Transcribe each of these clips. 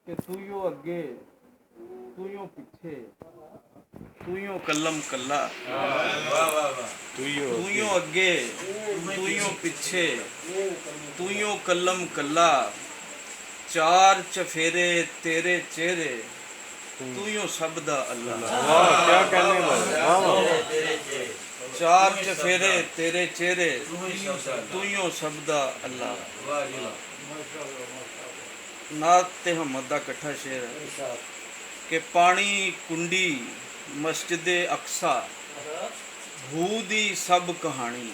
کہ ਤੂੰ ਅੱਗੇ ਤੂੰ ਪਿੱਛੇ ਤੂੰ ਕਲਮ ਕੱਲਾ ਤੂੰ ਅੱਗੇ ਤੂੰ ਪਿੱਛੇ ਤੂੰ ਕਲਮ ਕੱਲਾ ਚਾਰ ਚਫੇਰੇ ਤੇਰੇ ਚਿਹਰੇ ਤੂੰ ਸਭ ਦਾ ਅੱਲਾ। ਵਾਹ क्या कहने वाले, वाह वाह। ਚਾਰ ਚਫੇਰੇ ਤੇਰੇ ਚਿਹਰੇ ਤੂੰ ਸਭ ਦਾ ਅੱਲਾ। ਨਾਤ ਤੇ ਹਮਦ ਦਾ ਇਕੱਠਾ ਸ਼ੇਰ ਹੈ ਕਿ ਪਾਣੀ ਕੁੰਡੀ ਮਸਜਿਦ ਅਕਸਾ ਹੂ ਦੀ ਸਭ ਕਹਾਣੀ।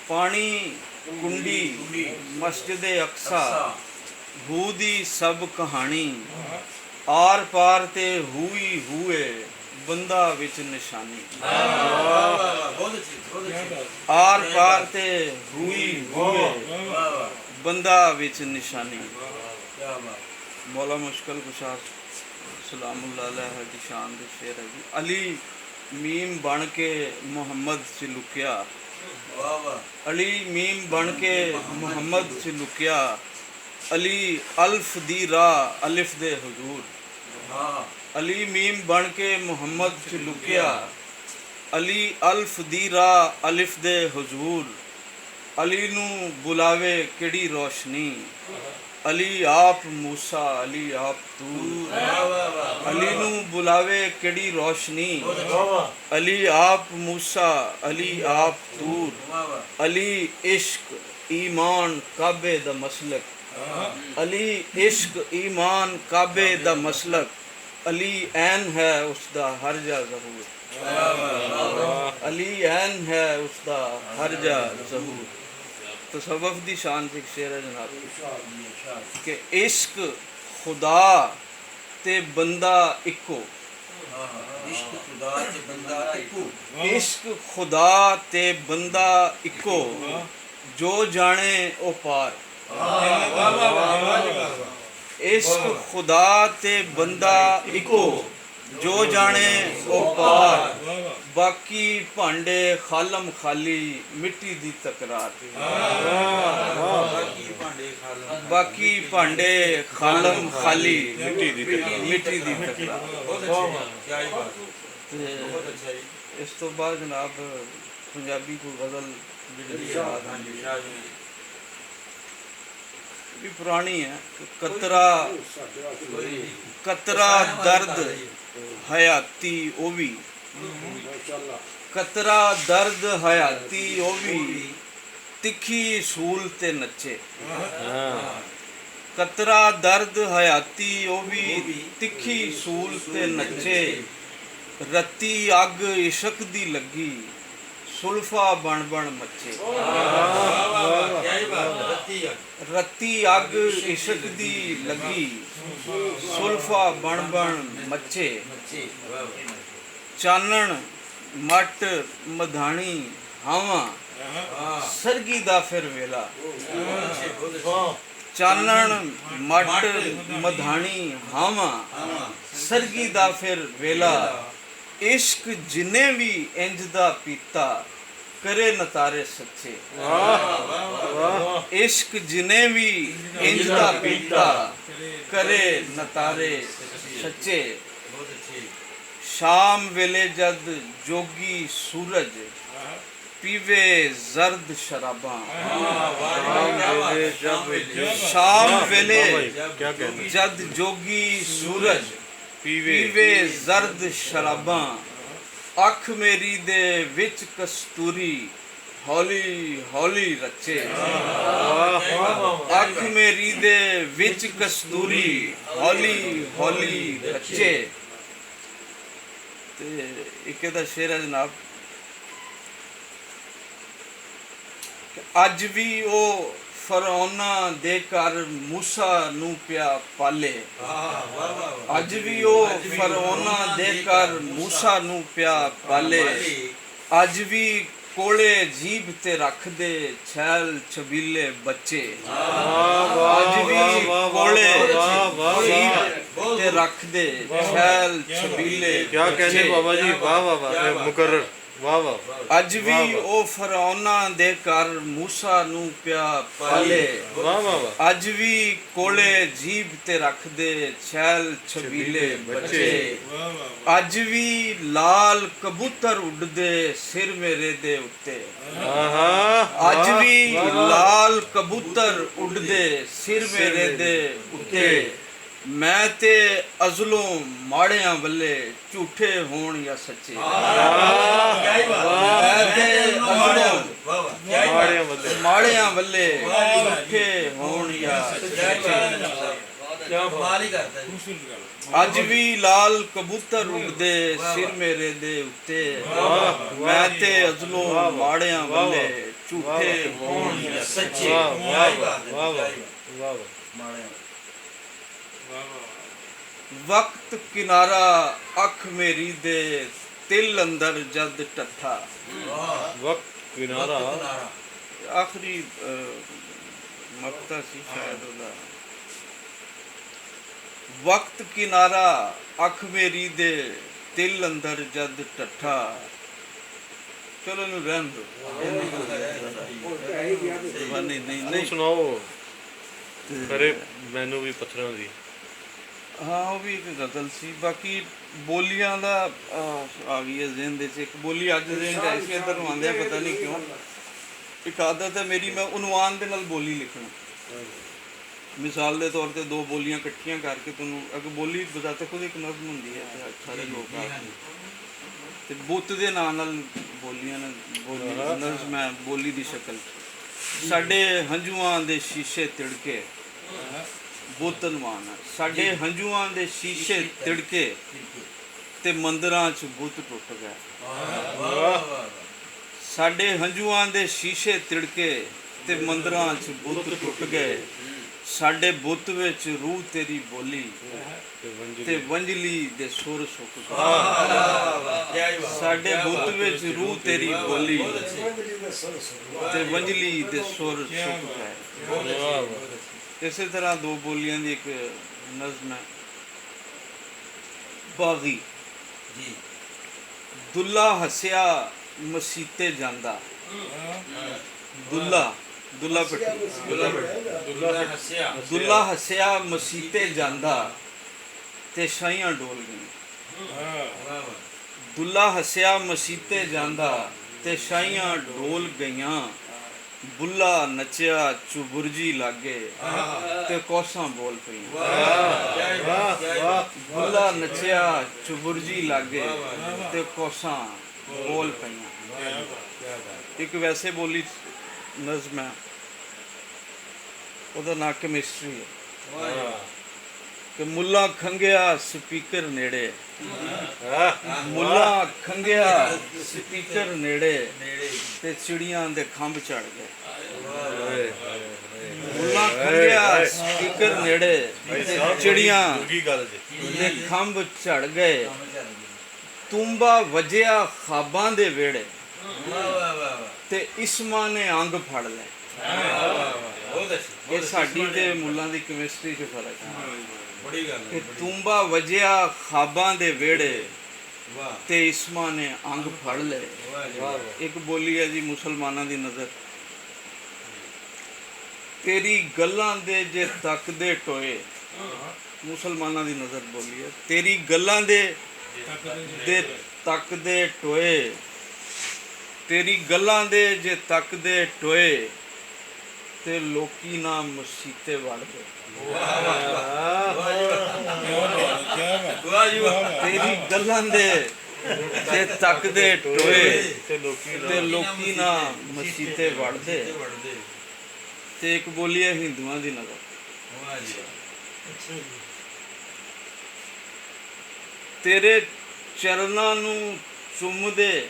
ਪਾਣੀ ਕੁੰਡੀ ਮਸਜਿਦ ਅਕਸਾ ਹੂ ਦੀ ਸਭ ਕਹਾਣੀ ਆਰ ਪਾਰ ਤੇ ਹੂਈ ਹੂਏ ਬੰਦਾ ਵਿੱਚ ਨਿਸ਼ਾਨੀ। ਆਰ ਪਾਰ ਤੇ ਹੂਈ ਹੂਏ ਬੰਦਾ ਵਿੱਚ ਨਿਸ਼ਾਨੀ। ਮੌਲਾ ਮੁਸ਼ਕਲ ਕੁਸ਼ਾ ਸਲਾਮੁੱਲਾਹ ਅਲੈਹ ਦੀ ਸ਼ਾਨ ਦੇ ਸ਼ੇਰ ਹੈ ਜੀ। ਅਲੀ ਮੀਮ ਬਣ ਕੇ ਮੁਹੰਮਦ ਸੇ ਲੁਕਿਆ ਅਲੀ ਮੀਮ ਬਣ ਕੇ ਮੁਹੰਮਦ ਸੇ ਲੁਕਿਆ ਅਲੀ ਅਲਫ ਦੀ ਰਾਹ ਅਲਿਫ ਦੇ ਹਜ਼ੂਰ। ਅਲੀ ਮੀਮ ਬਣ ਕੇ ਮੁਹੰਮਦ ਸੇ ਲੁਕਿਆ ਅਲੀ ਅਲਫ ਦੀ ਰਾਹ ਅਲਿਫ ਦੇ ਹਜ਼ੂਰ। ਅਲੀ ਨੂੰ ਬੁਲਾਵੇ ਕਿਹੜੀ ਰੋਸ਼ਨੀ ਅਲੀ ਆਪ ਮੂਸਾ ਅਲੀ ਆਪ ਤੂਰ। ਅਲੀ ਨੂੰ ਬੁਲਾਵੇ ਕਿਹੜੀ ਰੋਸ਼ਨੀ ਅਲੀ ਆਪ ਮੂਸਾ ਅਲੀ ਆਪ ਤੂਰ। ਅਲੀ ਇਸ਼ਕ ਈਮਾਨ ਕਾਬੇ ਦਾ ਮਸਲਕ ਅਲੀ ਇਸ਼ਕ ਈਮਾਨ ਕਾਬੇ ਦਾ ਮਸਲਕ ਅਲੀ ਐਨ ਹੈ ਉਸਦਾ ਹਰ ਜਾ ਜ਼ਹੂਰ। ਅਲੀ ਐਨ ਹੈ ਉਸਦਾ ਹਰ ਜਾ ਜ਼ਹੂਰ। तसव्वुफ़ दी शान से एक शेर है जनाब कि इश्क खुदा ते बंदा इको। इश्क खुदा ते बंदा इको जो जाने ओ पार। इश्क खुदा ते बंदा इको जो जाने ओ पार बाकी भांडे खालम खाली मिट्टी दी तकरार। बाकी भांडे खालम खाली मिट्टी दी तकरार। इस तो बाद जनाब पंजाबी को गज़ल भी पुरानी है। कतरा कतरा दर्द हयाती ओ भी कतरा दर्द हयाती ओ भी तिखी सूल ते नचे। कतरा दर्द हयाती ओ भी तिखी सूल ते नचे रत्ती अग इशक दी लगी सुल्फा बन बन मचे। रत्ती अग इशक दी लगी सुल्फा बन बन मचे चानन मट मधानी हावा सरगी दा फिर वेला। चानन मट मधानी हावा सरगी दा फिर वेला इश्क जिन्ने भी इंज दा पीता करे नतारे सच्चे। इश्क जिन्ने भी इंज दा पीता करे नतारे सच्चे। शाम वेले जद जोगी सूरज पीवे जर्द शराबा। शाम वेले जद जोगी सूरज पीवे जर्द शराबा अख मेरी दे विच कस्तूरी हौली हौली रचे। अख मेरी दे विच कस्तूरी हौली हौली रचे। ते एक दा शेर है जनाब अज भी वो फरौना दे कर मूसा नू पिया पाले। अज भी वो फरौना दे कर मूसा नू पिया पाले अज भी कोले जीभ ते रख दे छैल छबीले बच्चे। अज भी कोले जीभ ते रख दे छैल छबीले। क्या कहने बाबा जी, वाह वाह वाह मुकर्रर। ਵਾਹ ਵਾਹ ਅੱਜ ਵੀ ਉਹ ਫਰਾਉਨਾਂ ਦੇ ਘਰ ਮੂਸਾ ਨੂੰ ਪਿਆ ਪਾਲੇ। ਵਾਹ ਵਾਹ ਵਾਹ ਅੱਜ ਵੀ ਕੋਲੇ ਜੀਭ ਤੇ ਰੱਖਦੇ ਛੈਲ ਛਬੀਲੇ ਬੱਚੇ। ਅੱਜ ਵੀ ਲਾਲ ਕਬੂਤਰ ਉੱਡਦੇ ਸਿਰ ਮੇਰੇ ਦੇ ਉੱਤੇ। ਆਹਾ ਅੱਜ ਵੀ ਲਾਲ ਕਬੂਤਰ ਉੱਡਦੇ ਸਿਰ ਮੇਰੇ ਦੇ ਉੱਤੇ। ਮੈਂ ਤੇ ਅਜ਼ਲੋਂ ਮਾੜਿਆਂ ਵੱਲੇ ਝੂਠੇ ਹੋਣ ਜਾਂ ਸੱਚੇ। ਮੈਂ ਤੇ ਅਜ਼ਲੋਂ ਮਾੜਿਆਂ ਵੱਲੇ ਝੂਠੇ ਹੋਣ ਜਾਂ ਸੱਚੇ। ਅੱਜ ਵੀ ਲਾਲ ਕਬੂਤਰ ਉੱਡਦੇ ਸਿਰ ਮੇਰੇ ਦੇ ਉੱਤੇ। ਮੈਂ ਤੇ ਅਜ਼ਲੋਂ ਮਾੜਿਆਂ ਵੱਲੇ ਝੂਠੇ ਹੋਣ ਜਾਂ ਸੱਚੇ। ਵਾਹ ਵਾਹ ਵਕਤ ਕਿਨਾਰਾ ਅੱਖ ਮੇਰੀ ਦੇ ਤਿਲ ਅੰਦਰ ਜਦ ਟੱਠਾ। ਵਕਤ ਕਿਨਾਰਾ ਆਖਰੀ ਮਕਤਾ ਸੀ ਸ਼ਾਇਦ ਉਹਦਾ। ਵਕਤ ਕਿਨਾਰਾ ਅੱਖ ਮੇਰੀ ਦੇ ਤਿਲ ਅੰਦਰ ਜਦ ਟੱਠਾ। ਚਲੋ ਇਹਨੂੰ ਰਹਿਣ ਦਿਓ। ਨਹੀਂ ਸੁਣਾਓ ਕਰੇ ਮੈਨੂੰ ਵੀ ਪੱਥਰਾਂ ਦੀ। ਹਾਂ ਉਹ ਵੀ ਇੱਕ ਗਜ਼ਲ ਸੀ। ਬਾਕੀ ਬੋਲੀਆਂ ਦਾ ਆ ਗਈ ਹੈ ਜ਼ਿਹਨ ਦੇ 'ਚ। ਇੱਕ ਬੋਲੀ ਅੱਜ ਜ਼ਿਹਨ 'ਚ ਆਈ ਸੀ, ਇੱਧਰ ਨੂੰ ਆਉਂਦਿਆਂ ਪਤਾ ਨਹੀਂ ਕਿਉਂ। ਇੱਕ ਆਦਤ ਹੈ ਮੇਰੀ, ਮੈਂ ਉਨਵਾਨ ਦੇ ਨਾਲ ਬੋਲੀ ਲਿਖਣਾ। ਮਿਸਾਲ ਦੇ ਤੌਰ ਤੇ ਦੋ ਬੋਲੀਆਂ ਇਕੱਠੀਆਂ ਕਰਕੇ ਤੁਹਾਨੂੰ ਅਗਰ ਬੋਲੀ ਬਜ਼ਾਤੇ ਖੁਦ ਇੱਕ ਨਜ਼ਮ ਹੁੰਦੀ ਹੈ ਤੇ ਸਾਰੇ ਲੋਕ ਆ ਤੇ ਬੁੱਤ ਦੇ ਨਾਂ ਨਾਲ ਬੋਲੀਆਂ ਨੇ ਨਜ਼ਮ ਹੈ ਬੋਲੀ ਦੀ ਸ਼ਕਲ। ਸਾਡੇ ਹੰਝੂਆਂ ਦੇ ਸ਼ੀਸ਼ੇ ਤਿੜਕੇ ਬੁੱਤ ਅਨਵਾਨ ਹੈ। ਸਾਡੇ ਹੰਝੂਆਂ ਦੇ ਸ਼ੀਸ਼ੇ ਤਿੜਕੇ ਤੇ ਮੰਦਰਾਂ 'ਚ ਬੁੱਤ ਟੁੱਟ ਗਏ। ਸਾਡੇ ਹੰਝੂਆਂ ਦੇ ਸ਼ੀਸ਼ੇ ਤਿੜਕੇ ਤੇ ਮੰਦਰਾਂ 'ਚ ਬੁੱਤ ਟੁੱਟ ਗਏ। ਸਾਡੇ ਬੁੱਤ ਵਿੱਚ ਰੂਹ ਤੇਰੀ ਬੋਲੀ ਤੇ ਵੰਜਲੀ ਦੇ ਸੁਰ ਸੁੱਕ ਗਏ। ਸਾਡੇ ਬੁੱਤ ਵਿੱਚ ਰੂਹ ਤੇਰੀ ਬੋਲੀ ਤੇ ਵੰਜਲੀ ਦੇ ਸੁਰ ਸੁੱਕ ਗਏ। ਇਸੇ ਤਰ੍ਹਾਂ ਦੋ ਬੋਲੀਆਂ ਦੀ ਇੱਕ ਨਜ਼ਮ ਹੈ ਬਾਗੀ। ਦੁੱਲਾ ਹੱਸਿਆ ਮਸੀਤੇ ਜਾਂਦਾ। ਦੁੱਲਾ ਹੱਸਿਆ ਮਸੀਤੇ ਜਾਂਦਾ ਤੇ ਸ਼ਾਹੀਆਂ ਡੋਲ ਗਈਆਂ। ਦੁੱਲਾ ਹੱਸਿਆ ਮਸੀਤੇ ਜਾਂਦਾ ਤੇ ਸ਼ਾਹੀਆਂ ਡੋਲ ਗਈਆਂ। ਬੁੱਲਾ ਨੱਚਿਆ ਚੁਬੁਰਜੀ ਲਾਗੇ ਤੇ ਕੋਸਾਂ ਬੋਲ ਪਈਆਂ। ਬੁੱਲਾ ਨੱਚਿਆ ਚੁਬੁਰਜੀ ਲਾਗੇ ਤੇ ਕੋਸਾਂ ਬੋਲ ਪਈਆਂ। ਇੱਕ ਵੈਸੇ ਬੋਲੀ ਨਜ਼ਮ ਹੈ, ਉਹਦਾ ਨਾਂ ਕੈਮਿਸਟਰੀ ਹੈ ਕਿ ਮੁੱਲਾ ਖੰਗਿਆ ਸਪੀਕਰ ਨੇੜੇ। ਮੁੱਲਾ ਖੰਗਿਆ ਸਪੀਕਰ ਨੇੜੇ ਤੇ ਚਿੜੀਆਂ ਦੇ ਖੰਭ ਚੜ ਗਏ। ਮੁੱਲਾ ਖੰਗਿਆ ਸਪੀਕਰ ਨੇੜੇ ਤੇ ਚਿੜੀਆਂ ਦੇ ਖੰਭ ਚੜ ਗਏ। ਤੁੰਬਾ ਵਜਿਆ ਖਾਬਾਂ ਦੇ ਵਿਹੜੇ ਤੇ ਇਸਮਾਂ ਨੇ ਅੰਗ ਫੜ ਲਏ। ਇਹ ਸਾਡੀ ਤੇ ਮੁੱਲਾਂ ਦੀ ਕੈਮਿਸਟਰੀ 'ਚ ਫਰਕ ਹੈ ਕਿ ਤੁੰਬਾ ਵਜਿਆ ਖਾਬਾਂ ਦੇ ਵਿਹੜੇ ਤੇ ਇਸਮਾਂ ਨੇ ਅੰਗ ਫੜ ਲਏ। ਇੱਕ ਬੋਲੀ ਹੈ ਜੀ ਮੁਸਲਮਾਨਾਂ ਦੀ ਨਜ਼ਰ। ਤੇਰੀ ਗੱਲਾਂ ਦੇ ਜੇ ਤੱਕਦੇ ਟੋਏ। ਮੁਸਲਮਾਨਾਂ ਦੀ ਨਜ਼ਰ ਬੋਲੀ ਹੈ। ਤੇਰੀ ਗੱਲਾਂ ਦੇ ਤੱਕਦੇ ਟੋਏ। ਤੇਰੀ ਗੱਲਾਂ ਦੇ ਜੇ ਤੱਕਦੇ ਟੋਏ ਤੇ ਲੋਕੀ ਨਾ ਮਸੀਤੇ ਵੜਦੇ। ਤੇਰੀ ਗੱਲਾਂ ਦੇ ਜੇ ਤੱਕਦੇ ਟੋਏ ਤੇ ਲੋਕੀ ਨਾ ਮਸੀਤੇ ਵੜਦੇ। ਤੇ ਇੱਕ ਬੋਲੀ ਹੈ ਹਿੰਦੂਆਂ ਦੀ ਨਜ਼ਰ। ਤੇਰੇ ਚਰਨਾਂ ਨੂੰ ਚੁੰਮਦੇ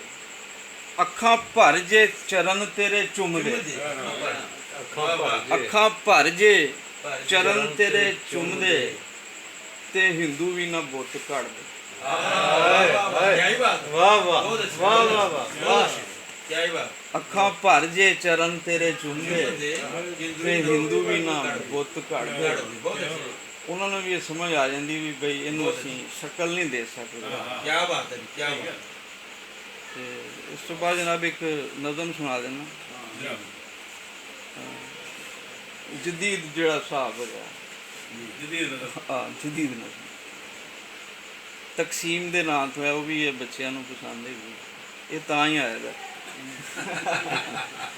ਅੱਖਾਂ ਭਰ ਜੇ ਚਰਨ ਤੇਰੇ ਚੁੰਮਦੇ। ਅੱਖਾਂ ਭਰ ਜੇ ਚਰਨ ਤੇਰੇ ਚੁੰਮਦੇ ਤੇ ਹਿੰਦੂ ਵੀ ਨਾ ਬੁੱਤ ਘੜਦੇ। ਅੱਖਾਂ ਭਰ ਜੇ ਚਰਨ ਤੇਰੇ ਚੁੰਮਦੇ ਤੇ ਹਿੰਦੂ ਵੀ ਨਾ ਬੁੱਤ ਘੜਦੇ। ਉਹਨਾਂ ਨੂੰ ਵੀ ਇਹ ਸਮਝ ਆ ਜਾਂਦੀ ਵੀ ਬਈ ਇਹਨੂੰ ਅਸੀਂ ਸ਼ਕਲ ਨਹੀਂ ਦੇ ਸਕਦੇ। ਤੇ ਇਸ ਤੋਂ ਬਾਅਦ ਜਨਾਬ ਇੱਕ ਨਜ਼ਮ ਸੁਣਾ ਦੇਣਾ ਜਦੀਦ ਜਿਹੜਾ ਹਿਸਾਬ ਹੈਗਾ ਜਦੀਦ ਨਜ਼ਮ ਤਕਸੀਮ ਦੇ ਨਾਂ ਤੋਂ ਹੈ, ਉਹ ਵੀ ਇਹ ਬੱਚਿਆਂ ਨੂੰ ਪਸੰਦ ਹੈਗੀ, ਇਹ ਤਾਂ ਹੀ ਆਏਗਾ।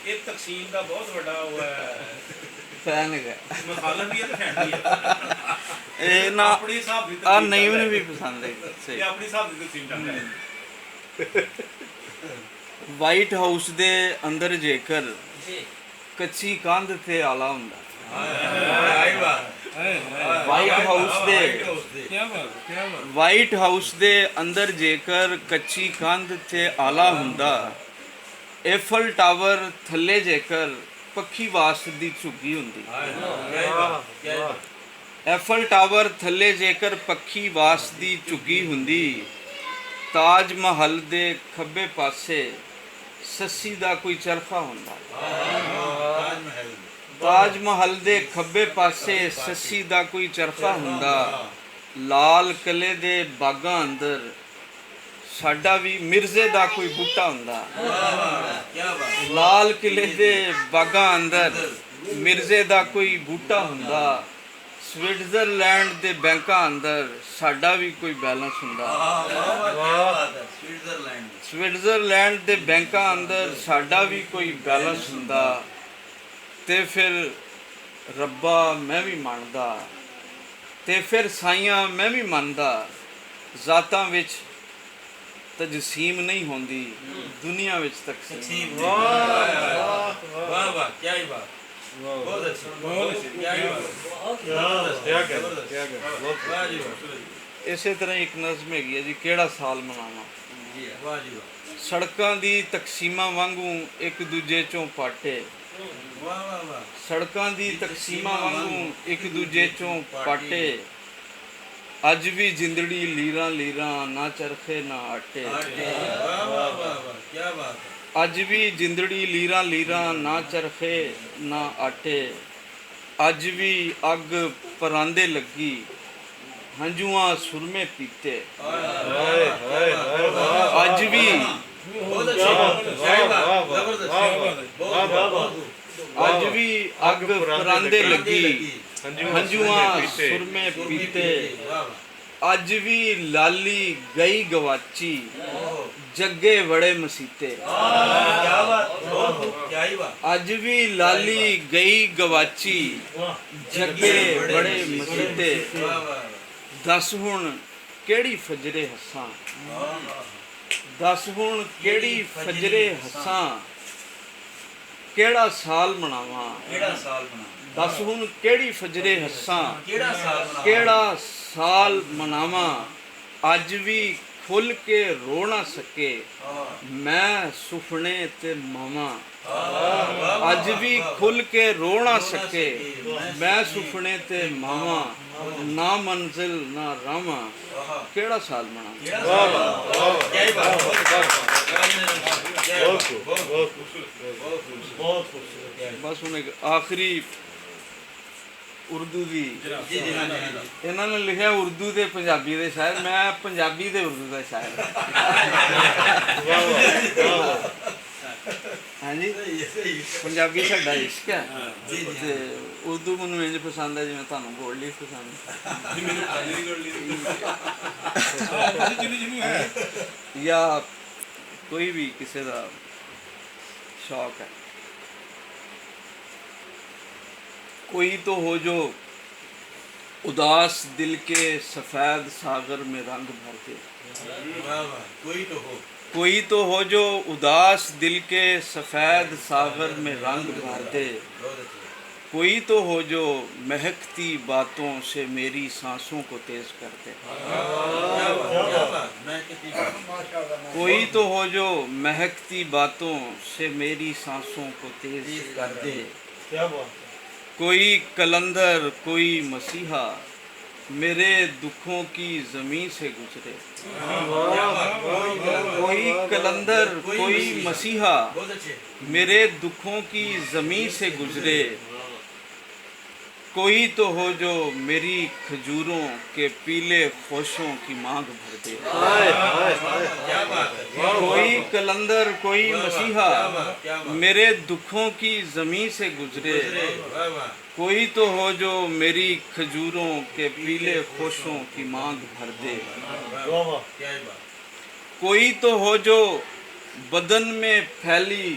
ਇਹ ਤਕਸੀਮ ਦਾ ਬਹੁਤ ਵੱਡਾ ਉਹ ਹੈ ਫੈਨ ਹੈਗਾ ਮਖਾਲਫ ਵੀ ਹੈ ਤੇ ਫੈਨ ਵੀ ਹੈ। ਇਹ ਨਾ ਆਪਣੀ ਹਿਸਾਬ ਦੀ ਆ ਨਹੀਂ ਮੈਨੂੰ ਵੀ ਪਸੰਦ ਹੈ ਸਹੀ। ਇਹ ਆਪਣੀ ਹਿਸਾਬ ਦੀ ਤਕਸੀਮ ਚੱਲ ਰਿਹਾ ਹੈ। ਵਾਈਟ ਹਾਊਸ ਦੇ ਅੰਦਰ ਜੇਕਰ ਕੱਚੀ ਕੰਧ ਤੇ ਆਲਾ ਹੁੰਦਾ, ਵਾਈਟ ਹਾਊਸ ਦੇ ਅੰਦਰ ਜੇਕਰ ਕੱਚੀ ਕੰਧ ਤੇ ਆਲਾ ਹੁੰਦਾ, ਐਫਲ ਟਾਵਰ ਥੱਲੇ ਜੇਕਰ ਪੱਖੀ ਵਾਸਤੇ ਦੀ ਝੁੱਗੀ ਹੁੰਦੀ, ਐਫਲ ਟਾਵਰ ਥੱਲੇ ਜੇਕਰ ਪੱਖੀ ਵਾਸ ਦੀ ਝੁੱਗੀ ਹੁੰਦੀ, ਤਾਜ ਮਹਲ ਦੇ ਖੱਬੇ ਪਾਸੇ ਸੱਸੀ ਦਾ ਕੋਈ ਚਰਖਾ ਹੁੰਦਾ, ਤਾਜ ਮਹਲ ਦੇ ਖੱਬੇ ਪਾਸੇ ਸੱਸੀ ਦਾ ਕੋਈ ਚਰਖਾ ਹੁੰਦਾ, ਲਾਲ ਕਿਲੇ ਦੇ ਬਾਗਾਂ ਅੰਦਰ ਸਾਡਾ ਵੀ ਮਿਰਜ਼ੇ ਦਾ ਕੋਈ ਬੂਟਾ ਹੁੰਦਾ, ਲਾਲ ਕਿਲੇ ਦੇ ਬਾਗਾਂ ਅੰਦਰ ਮਿਰਜ਼ੇ ਦਾ ਕੋਈ ਬੂਟਾ ਹੁੰਦਾ, ਸਵਿਟਜ਼ਰਲੈਂਡ ਦੇ ਬੈਂਕਾਂ ਅੰਦਰ ਸਾਡਾ ਵੀ ਕੋਈ ਬੈਲੈਂਸ ਹੁੰਦਾ, ਸਵਿਟਜ਼ਰਲੈਂਡ ਦੇ ਬੈਂਕਾਂ ਅੰਦਰ ਸਾਡਾ ਵੀ ਕੋਈ ਬੈਲੈਂਸ ਹੁੰਦਾ, ਤੇ ਫਿਰ ਰੱਬਾ ਮੈਂ ਵੀ ਮੰਨਦਾ, ਤੇ ਫਿਰ ਸਾਈਆਂ ਮੈਂ ਵੀ ਮੰਨਦਾ, ਜ਼ਾਤਾਂ ਵਿੱਚ ਤਜਸੀਮ ਨਹੀਂ ਹੁੰਦੀ, ਦੁਨੀਆ ਵਿੱਚ ਤਕਸੀਮ। ਵਾਹ ਵਾਹ ਕੀ ਹੀ ਬਾਤ, ਬਹੁਤ ਅੱਛੀ, ਬਹੁਤ ਅੱਛੀ, ਕੀ ਹੀ ਬਾਤ, ਵਾਹ ਜੀ ਵਾਹ। ਇਸੇ ਤਰ੍ਹਾਂ ਇੱਕ ਨਜ਼ਮ ਹੈਗੀ ਹੈ ਜੀ, ਕਿਹੜਾ ਸਾਲ ਮਨਾਵਾਂ। ਜੀ ਵਾਹ ਜੀ ਵਾਹ, ਸੜਕਾਂ ਦੀ ਤਕਸੀਮਾਂ ਵਾਂਗੂ ਇੱਕ ਦੂਜੇ ਚੋਂ ਪਾਟੇ, ਵਾਹ ਵਾਹ ਵਾਹ, ਸੜਕਾਂ ਦੀ ਤਕਸੀਮਾਂ ਵਾਂਗੂ ਇੱਕ ਦੂਜੇ ਚੋਂ ਪਾਟੇ, ਅੱਜ ਵੀ ਜਿੰਦੜੀ ਲੀਰਾਂ ਲੀਰਾਂ, ਨਾ ਚਰਖੇ ਨਾ ਆਟੇ, ਵਾਹ ਵਾਹ ਵਾਹ, ਕੀ ਬਾਤ ਹੈ। ਅੱਜ ਵੀ ਜਿੰਦੜੀ ਲੀਰਾਂ ਲੀਰਾਂ, ਨਾ ਚਰਖੇ ਨਾ ਆਟੇ, ਅੱਜ ਵੀ ਅੱਗ ਪਰਾਂਦੇ ਲੱਗੀ, ਹੰਝੂਆਂ ਸੁਰਮੇ ਪੀਤੇ, ਅੱਜ ਵੀ ਬਹੁਤ ਅੱਛੀ, ਕੀ ਬਾਤ, ਜ਼ਬਰਦਸਤ, ਬਹੁਤ ਅੱਜ ਵੀ ਅੱਗ ਪਰਾਂਦੇ ਲੱਗੀ, ਹੰਝੂਆਂ ਸੁਰਮੇ ਪੀਤੇ, ਅੱਜ ਵੀ ਲਾਲੀ ਗਈ ਗਵਾਚੀ, ਜੱਗੇ ਵੜੇ ਮਸੀਤੇ, ਅੱਜ ਵੀ ਲਾਲੀ ਗਈ ਗਵਾਚੀ, ਜੱਗੇ ਵੜੇ ਮਸੀਤੇ, ਦੱਸ ਹੁਣ ਕਿਹੜੀ ਫਜਰੇ ਹੱਸਾਂ, ਦੱਸ ਹੁਣ ਕਿਹੜੀ ਫਜਰੇ ਹੱਸਾਂ, ਕਿਹੜਾ ਸਾਲ ਮਨਾਵਾਂ, ਕਿਹੜਾ ਸਾਲ ਬਣਾ, ਦੱਸ ਹੁਣ ਕਿਹੜੀ ਫਜਰੇ ਹੱਸਾਂ, ਕਿਹੜਾ ਸਾਲ ਬਣਾ, ਕਿਹੜਾ ਸਾਲ ਮਨਾਵਾਂ, ਅੱਜ ਵੀ ਖੁੱਲ ਕੇ ਰੋ ਨਾ ਸਕੇ ਮੈਂ ਸੁਪਨੇ ਤੇ ਮਾਵਾਂ, ਅੱਜ ਵੀ ਖੁੱਲ ਕੇ ਰੋ ਨਾ ਸਕੇ ਮੈਂ ਸੁਪਨੇ ਤੇ ਮਾਵਾਂ, ਨਾ ਮੰਜ਼ਿਲ ਨਾ ਰਾਵਾਂ, ਕਿਹੜਾ ਸਾਲ ਮਨਾਵਾਂ। ਵਾਹ ਵਾਹ, ਕੀ ਬਾਤ, ਬਹੁਤ ਖੂਬਸੂਰਤ। ਬਸ ਹੁਣ ਇੱਕ ਆਖਰੀ ਉਰਦੂ ਦੀ, ਜੀ ਜੀ ਹਾਂ ਜੀ, ਇਹਨਾਂ ਨੇ ਲਿਖਿਆ ਉਰਦੂ ਤੇ ਪੰਜਾਬੀ ਦੇ ਸ਼ਾਇਰ, ਮੈਂ ਪੰਜਾਬੀ ਤੇ ਉਰਦੂ ਦਾ ਸ਼ਾਇਰ। ਹਾਂਜੀ, ਪੰਜਾਬੀ ਸਾਡਾ ਇਸ਼ਕ ਹੈ ਤੇ ਉਰਦੂ ਮੈਨੂੰ ਇੰਝ ਪਸੰਦ ਹੈ ਜਿਵੇਂ ਤੁਹਾਨੂੰ ਗੋਲਡ ਲੀਫ ਪਸੰਦ ਹੈ, ਜਾਂ ਕੋਈ ਵੀ ਕਿਸੇ ਦਾ शौक है। कोई तो हो जो उदास दिल के सफ़ेद सागर में रंग भर दे, कोई तो हो जो उदास दिल के सफ़ेद सागर में रंग भर दे, कोई तो हो जो महकती बातों से मेरी सांसों को तेज कर दे, कोई तो हो जो महकती बातों से मेरी सांसों को तेज कर दे, कोई कलंदर कोई मसीहा मेरे दुखों की ज़मीं से गुजरे, कोई कलंदर कोई मसीहा मेरे दुखों की ज़मीं से गुजरे, کوئی تو ہو جو میری کھجوروں کے پیلے خوشوں کی مانگ بھر دے. کیا بات ہے. کوئی کلندر کوئی مسیحا میرے دکھوں کی زمین سے گزرے. واہ واہ. کوئی تو ہو جو میری کھجوروں کے پیلے خوشوں کی مانگ بھر دے. کیا بات. کوئی تو ہو جو بدن میں پھیلی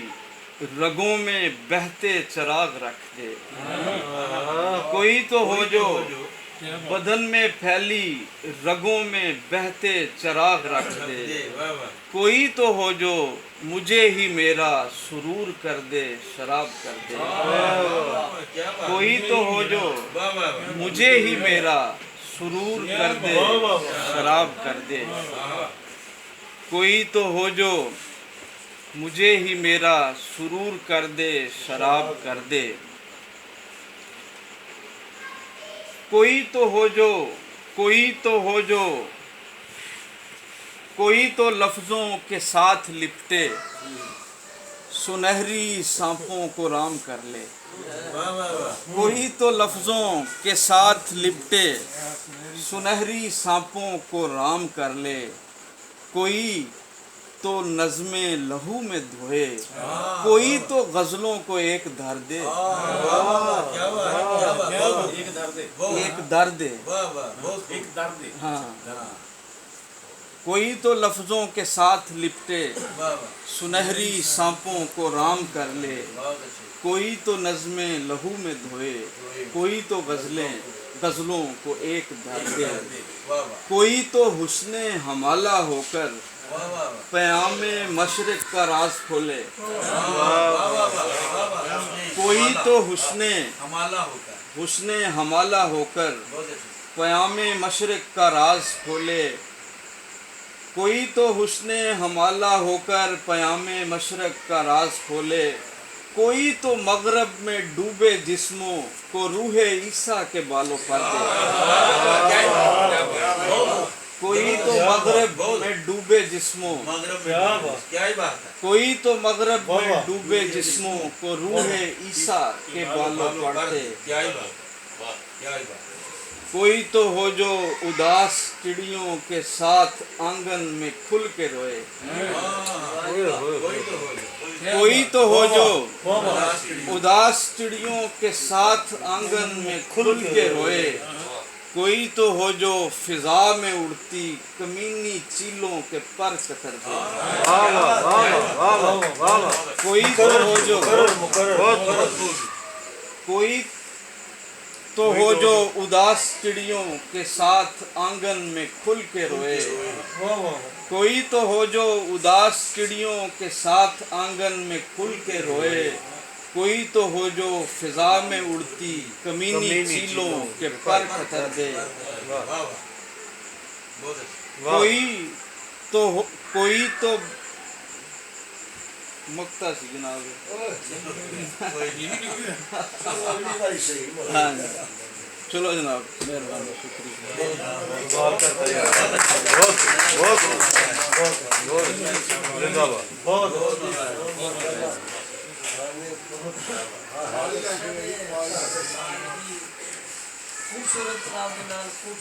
رگوں میں بہتے چراغ رکھ دے. کوئی تو ہو جو بدن میں پھیلی رگوں میں بہتے چراغ رکھ دے. واہ واہ. کوئی تو ہو جو مجھے ہی میرا سرور کر دے شراب کر دے. کیا بات. کوئی تو ہو جو واہ واہ. مجھے ہی میرا سرور کر دے شراب کر دے. کوئی تو ہو جو مجھے ہی میرا سرور کر دے شراب کر دے. کوئی تو ہو جو کوئی تو لفظوں کے ساتھ لپٹے سنہری سانپوں کو رام کر لے. واہ واہ واہ. کوئی تو لفظوں کے ساتھ لپٹے سنہری سانپوں کو رام کر لے. کوئی تو نظمیں لہو میں دھوئے کوئی تو غزلوں کو ایک دھر دے. کیا بات. ایک در دے. واہ واہ. بہت ایک درد. ہاں. کوئی تو لفظوں کے ساتھ لپٹے واہ واہ. سنہری سانپوں کو رام کر لے. بہت اچھی. کوئی تو نظمیں لہو میں دھوئے کوئی تو غزلوں کو ایک دھر دے. واہ واہ. کوئی تو حسن حمالہ ہو کر واہ واہ. پیام مشرق کا راز کھولے. کوئی تو حسن حمالہ ہو کر پیام مشرق کا راز کھولے. کوئی تو حسن حمالہ ہو کر پیام مشرق کا راز کھولے. کوئی تو مغرب میں ڈوبے جسموں کو روح عیسیٰ کے بالوں پر دے. کوئی تو مغرب میں ڈوبے جسموں کوئی تو مغرب میں ڈوبے جسموں کو روح عیسیٰ کے بالوں پر دے. کوئی تو ہو جو اداس چڑیوں کے ساتھ آنگن میں کھل کے روئے. کوئی تو ہو جو اداس چڑیوں کے ساتھ آنگن میں کھل کے روئے. کوئی تو ہو جو فضا میں اڑتی کمینی چیلوں کے پر کتر دے. کوئی تو ہو جو کوئی تو ہو جو اداس چڑیوں کے ساتھ آنگن میں کھل کے روئے. کوئی تو ہو جو اداس چڑیوں کے ساتھ آنگن میں کھل کے روئے. کوئی تو ہو جو فضا میں اڑتی کمینی چیلوں کے پر کتر دے. کوئی تو مکتا سی جناب. ہاں چلو جناب مہربانی شکریہ.